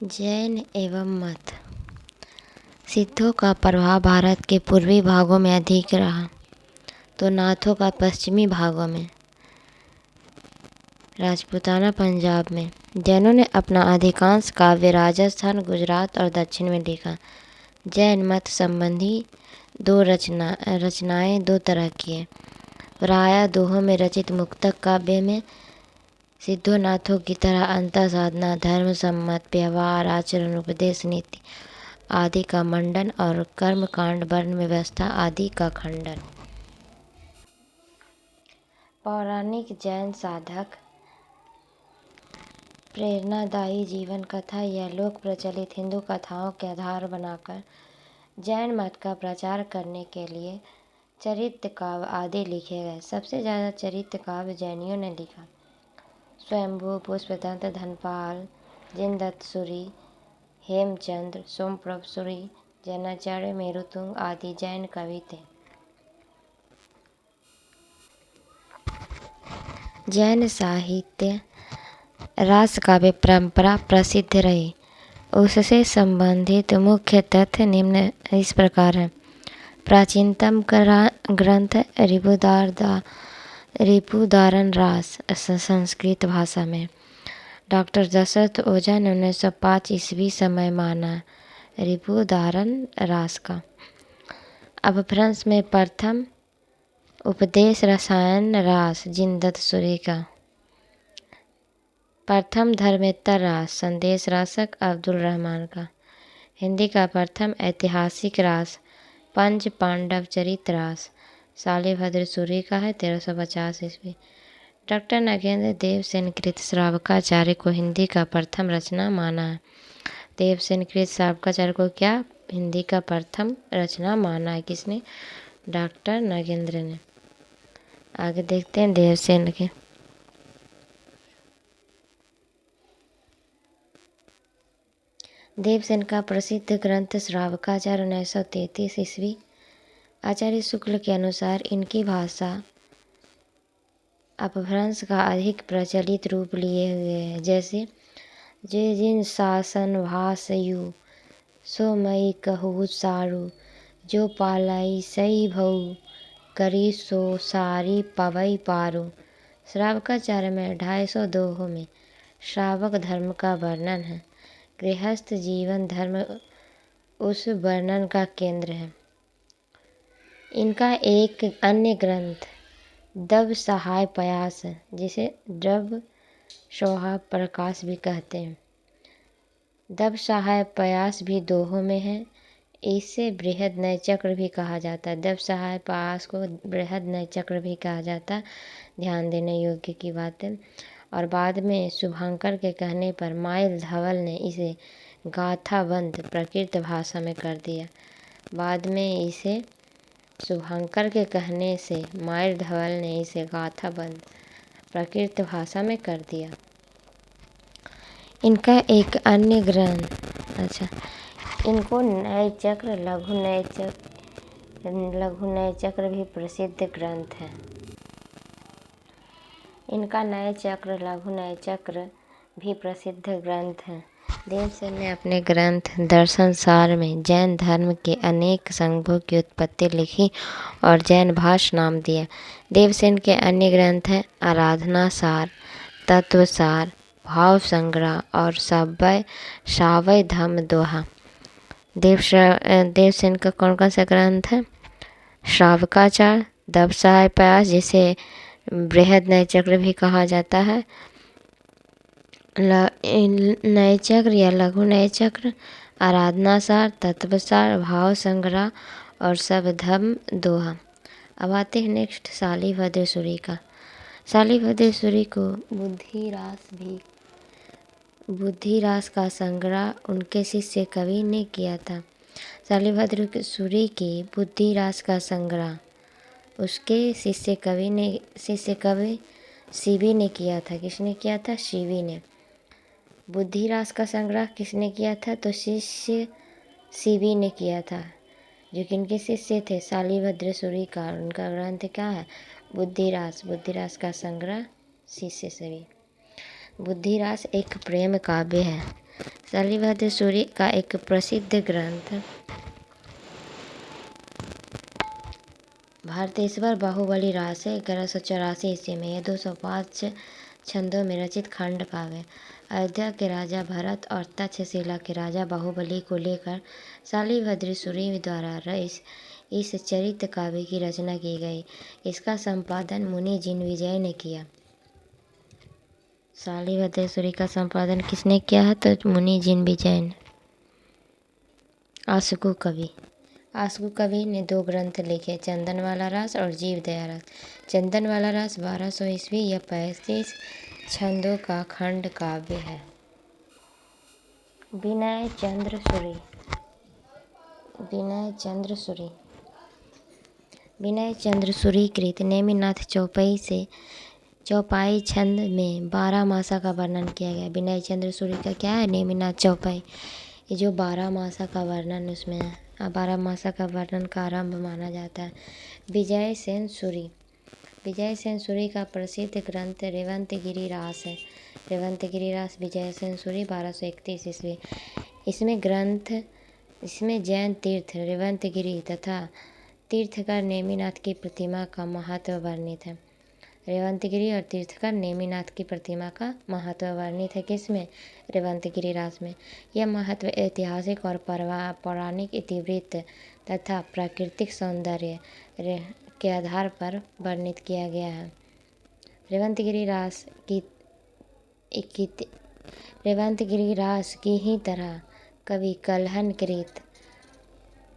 जैन एवं मत। सिद्धों का प्रभाव भारत के पूर्वी भागों में अधिक रहा तो नाथों का पश्चिमी भागों में, राजपूताना पंजाब में। जैनों ने अपना अधिकांश काव्य राजस्थान, गुजरात और दक्षिण में लिखा। जैन मत संबंधी रचनाएं दो तरह की है। प्रायः दोहों में रचित मुक्तक काव्य में सिद्धों नाथों की तरह अंतर साधना, धर्म सम्मत व्यवहार, आचरण, उपदेश, नीति आदि का मंडन और कर्मकांड, वर्ण व्यवस्था आदि का खंडन। पौराणिक जैन साधक प्रेरणादायी जीवन कथा या लोक प्रचलित हिंदू कथाओं के आधार बनाकर जैन मत का प्रचार करने के लिए चरित्र काव्य आदि लिखे गए। सबसे ज़्यादा चरित्र काव्य जैनियों ने लिखा। स्वयंभू, पुष्पदंत, धनपाल, जिनदत्त सूरि, हेमचंद्र, सोमप्रभ सूरि, जैनाचार्य, मेरुतुंग आदि जैन कवि थे। जैन साहित्य रास काव्य परंपरा प्रसिद्ध रही। उससे संबंधित मुख्य तथ्य निम्न इस प्रकार है। प्राचीनतम ग्रंथ रिपुदारन रास संस्कृत भाषा में। डॉक्टर दशरथ ओझा ने 1905 ईस्वी समय माना रिपुदारन रास का। अपभ्रंश में प्रथम उपदेश रसायन रास जिनदत्त सूरि का। प्रथम धर्मेत्तर रास संदेश रासक अब्दुल रहमान का। हिंदी का प्रथम ऐतिहासिक रास पंच पांडव चरित रास शालिभद्र सूरि का है, 1350 ईस्वी। डॉक्टर नगेंद्र देवसेन कृत श्रावकाचार्य को हिंदी का प्रथम रचना माना है। देवसेन कृत श्रावकाचार्य को क्या हिंदी का प्रथम रचना माना है? किसने? डॉक्टर नगेंद्र ने। आगे देखते हैं देवसेन के। देवसेन का प्रसिद्ध ग्रंथ श्रावकाचार्य 1933 ईस्वी। आचार्य शुक्ल के अनुसार इनकी भाषा अपभ्रंश का अधिक प्रचलित रूप लिए हुए है। जैसे जे जिन शासन भाषयु सो मई कहू सारू, जो पालाई सई भऊ करी सो सारी पवई पारू। श्रावकाचार्य में 250 दोहों में श्रावक धर्म का वर्णन है। गृहस्थ जीवन धर्म उस वर्णन का केंद्र है। इनका एक अन्य ग्रंथ दव सहाय प्रयास है, जिसे दव सौहा प्रकाश भी कहते हैं। दव सहाय प्रयास भी दोहों में है। इसे बृहद नय चक्र भी कहा जाता है। दव सहाय प्रयास को बृहद नय चक्र भी कहा जाता है। ध्यान देने योग्य की बात है। और बाद में शुभंकर के कहने पर माइल धवल ने इसे गाथाबंध प्रकृत भाषा में कर दिया। बाद में इसे शुभंकर के कहने से माइल धवल ने इसे गाथाबंध प्रकृत भाषा में कर दिया। इनका एक अन्य ग्रंथ इनको नय चक्र, लघु नय चक्र भी प्रसिद्ध ग्रंथ है। इनका नय चक्र, लघु नय चक्र भी प्रसिद्ध ग्रंथ है। देवसेन ने अपने ग्रंथ दर्शन सार में जैन धर्म के अनेक संघों की उत्पत्ति लिखी और जैन भाष्य नाम दिया। देवसेन के अन्य ग्रंथ हैं आराधना सार, तत्व सार, भाव संग्रह और सावय धम्म दोहा। देवसेन का कौन कौन सा ग्रंथ है? श्रावकाचार्य, दव सहाय प्रयास जिसे बृहद नय चक्र भी कहा जाता है, नय चक्र या लघु नय चक्र, आराधना सार, तत्व सार, भाव संग्रह और सब धम्म दोहा। अब आते हैं नेक्स्ट शालिभद्र सूरि का। शालिभद्र सूरि को बुद्धिरास का संग्रह उनके शिष्य कवि ने किया था। शालिभद्र सूरि की बुद्धिरास का संग्रह उसके शिष्य कवि शिवी ने किया था। किसने किया था? शिवी ने। बुद्धिरास का संग्रह किसने किया था? तो शिष्य शिवी ने किया था, जो किनके शिष्य थे? शालिभद्र सूरि का। उनका ग्रंथ क्या है? बुद्धिरास का संग्रह शिष्य शिवी। बुद्धिरास एक प्रेम काव्य है। शालिभद्र सूरी का एक प्रसिद्ध ग्रंथ भारतेश्वर बाहुबली रास है। 1184 ईस्वी में यह 205 छंदों में रचित खंड काव्य अयोध्या के राजा भरत और तक्षशिला के राजा बाहुबली को लेकर शालिभद्र सूरी द्वारा इस चरित्र काव्य की रचना की गई। इसका संपादन मुनि जिन विजय ने किया। शालिभद्र सूरी का संपादन किसने किया है? तो मुनि जिन विजय ने। आशुकु कवि ने 2 ग्रंथ लिखे, चंदनवाला रास और जीवदया रास। चंदनवाला रास 1200 ईस्वी या 35 छंदों का खंड काव्य है। विनय चंद्र सूरी कृत नेमिनाथ चौपाई छंद में 12 मासा का वर्णन किया गया। विनय चंद्र सूरी का क्या है? नेमिनाथ चौपाई। ये जो 12 मासा का वर्णन उसमें है, 12 मासा का वर्णन का आरंभ माना जाता है। विजय सेन सूरी का प्रसिद्ध ग्रंथ रेवंतगिरी रास है। रेवंतगिरी रास विजय सेन सूरी 1231 ईस्वी। इसमें जैन तीर्थ रेवंतगिरी तथा तीर्थकर नेमिनाथ की प्रतिमा का महत्व वर्णित है। रेवंतगिरी और तीर्थकर नेमिनाथ की प्रतिमा का महत्व वर्णित है। किसमें? रेवंतगिरी रास में। यह महत्व ऐतिहासिक और पौराणिक इतिवृत्त तथा प्राकृतिक सौंदर्य के आधार पर वर्णित किया गया है। रेवंतगिरी रास की ही तरह कवि कल्हन कृत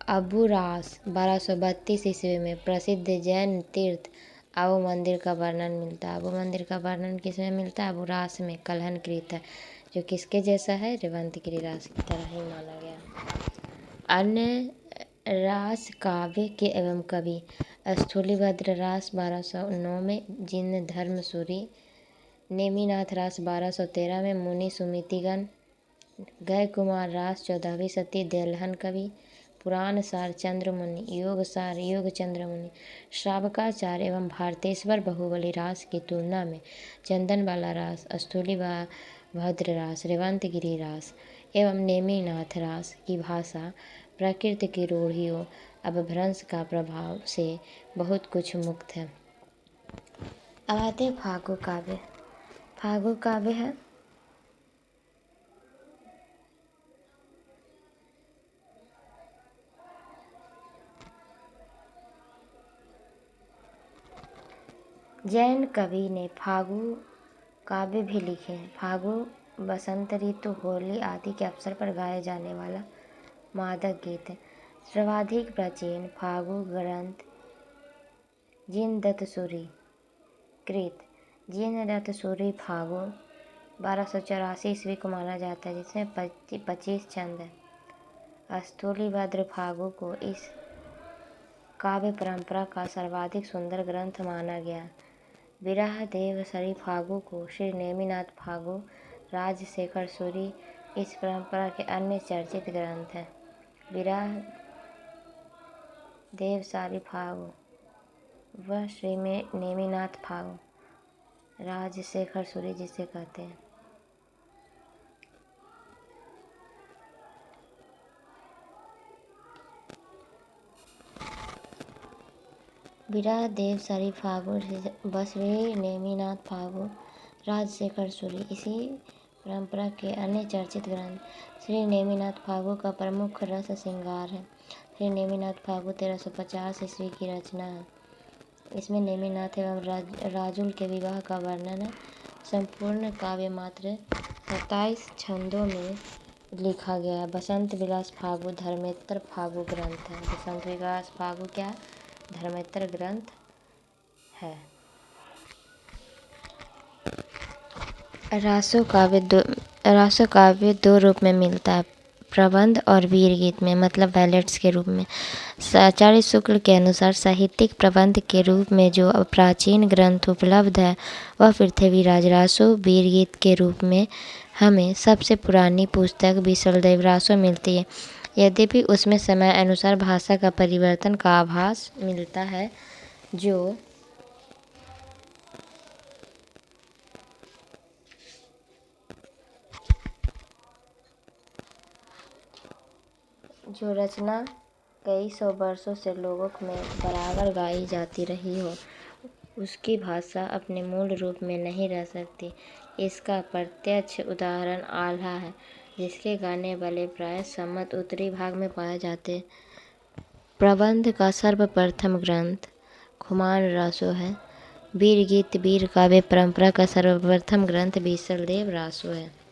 अबू रास 1232 ईस्वी में प्रसिद्ध जैन तीर्थ आबू मंदिर का वर्णन मिलता है। आबू मंदिर का वर्णन किसमें मिलता है? अबू रास में कल्हन कृत है, जो किसके जैसा है? रेवंतगिरी रास की तरह ही माना गया। अन्य रास काव्य के एवं कवि स्थूलीभद्र रास 1209 में जिन धर्म सूरी, नेमिनाथ रास 1213 में मुनि सुमितिगण, गय कुमार रास 14वीं शती देलहन कवि, पुराण सार चंद्र मुनि, योग सार योग चंद्र मुनि, श्रावकाचार्य एवं भारतेश्वर बाहुबली रास की तुलना में चंदनवाला रास, स्थूलीभद्र रास, रेवंतगिरी रास एवं नेमिनाथ रास की भाषा प्रकृति की रूढ़ियों अपभ्रंश का प्रभाव से बहुत कुछ मुक्त है। अब आते हैं फागु काव्य। फागु काव्य है जैन कवि ने फागु काव्य भी लिखे हैं। फागु बसंत ऋतु, होली आदि के अवसर पर गाया जाने वाला मादक गीत है। सर्वाधिक प्राचीन फागु ग्रंथ जिनदत्तसूरि कृत जिनदत्तसूरि फागु 1284 ईस्वी को माना जाता है, जिसमें 25 छंद है। स्थूलीभद्र फागु को इस काव्य परंपरा का सर्वाधिक सुंदर ग्रंथ माना गया। विरह देव सरी फागु को श्री नेमिनाथ फागु राजशेखर सूरी इस परंपरा के अन्य चर्चित ग्रंथ हैं। विरह देव सारी फागु व श्री नेमिनाथ फागु राजशेखर सूरी जिसे कहते हैं। विरह देव सारी फागु व श्री नेमिनाथ फागु राजशेखर सूरी इसी परंपरा के अन्य चर्चित ग्रंथ। श्री नेमिनाथ फागु का प्रमुख रस श्रृंगार है। श्री नेमिनाथ फागु 1350 ईस्वी की रचना है। इसमें नेमिनाथ एवं राजुल के विवाह का वर्णन है। संपूर्ण काव्य मात्र 27 छंदों में लिखा गया है। बसंत विलास फागु धर्मेतर फागु ग्रंथ है। बसंत विलास फागु क्या है? धर्मेतर ग्रंथ है। रासो काव्य दो रूप में मिलता है, प्रबंध और वीर गीत में, मतलब बैलेट्स के रूप में। आचार्य शुक्ल के अनुसार साहित्यिक प्रबंध के रूप में जो प्राचीन ग्रंथ उपलब्ध है वह पृथ्वीराज रासो, वीर गीत के रूप में हमें सबसे पुरानी पुस्तक विशलदेव रासो मिलती है। यद्यपि उसमें समय अनुसार भाषा का परिवर्तन का आभास मिलता है, जो जो रचना कई सौ वर्षों से लोगों में बराबर गाई जाती रही हो, उसकी भाषा अपने मूल रूप में नहीं रह सकती। इसका प्रत्यक्ष उदाहरण आल्हा है, जिसके गाने वाले प्राय सम्मत उत्तरी भाग में पाए जाते। प्रबंध का सर्वप्रथम ग्रंथ खुमान रासो है। वीर गीत वीर काव्य परंपरा का सर्वप्रथम ग्रंथ बीसलदेव रासो है।